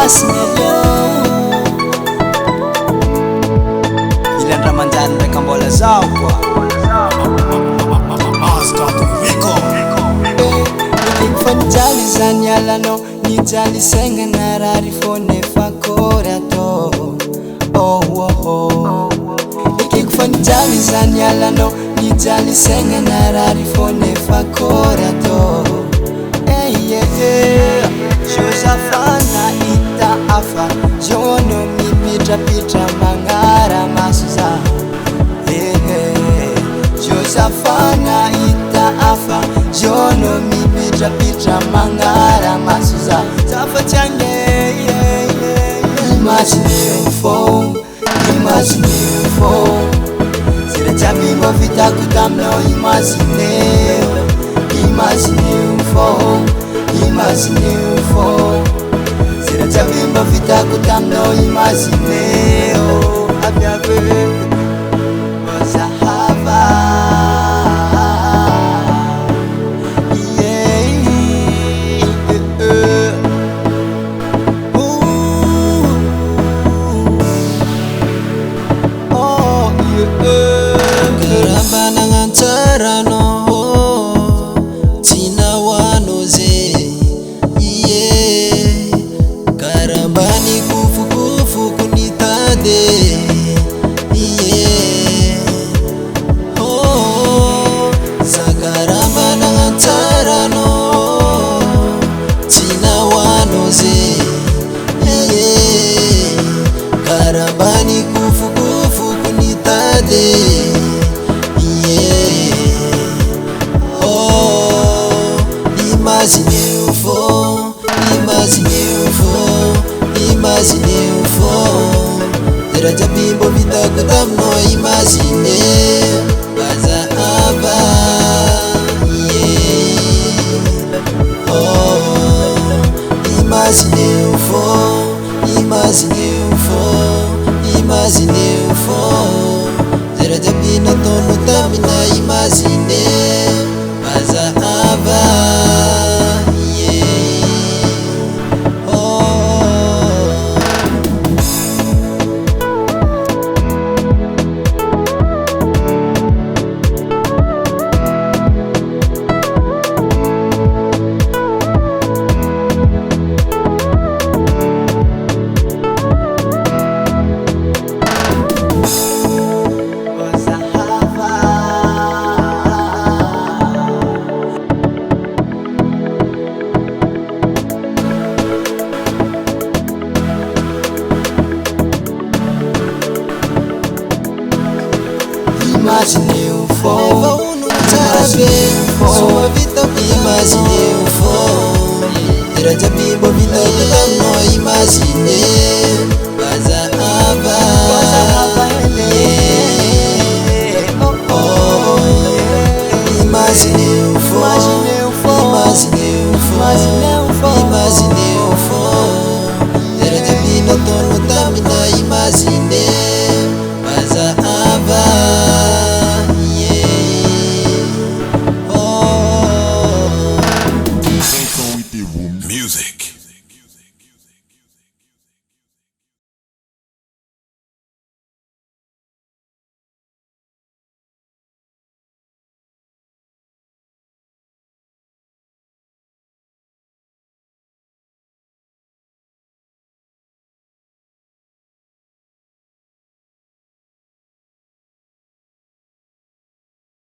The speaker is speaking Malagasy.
Mas MELLIO ilan ramanjany ndraiky mbola zao koa Nijaly zany alanao, nijaly saingana rary fone fakory atao. Ekeko fa nijaly zany alanao, nijaly saingana rary fone fakory atao. Josafana ita afa, jono mipitra-pitra magnara maso za. Josafana ita afa, jono mipitra-pitra magnara maso za. Zafatyange Imagineo fô, Imagineo fô. Zira jiaby mba vitako taminao Imagineo, Imagineo fô, Imagineo fô. Zira jiaby mba vitako taminao Imagineo. Abiabe Zahava Karamba nangantsara no tina wanoze karamba ni kufu kunitade sakaramba nangantsara no tina wanoze karamba ni kufu kunitade Imagineo fô, Imagineo fô, Imagineo fô. Zira jiaby mbo vitako taminao Imagineo, Zahava Imagineo fô, Imagineo fô, Imagineo fô. Zira jiaby nataonao tamina Imagineo, Zahava Imagineo fô, Imagineo fô, Imagineo fô. Zira jiaby mbo vitako taminao Imagineo, Zahava Imagineo fô, Imagineo fô, Imagineo fô. Zira jiaby nataonao tamina Imagineo, Zahava Music.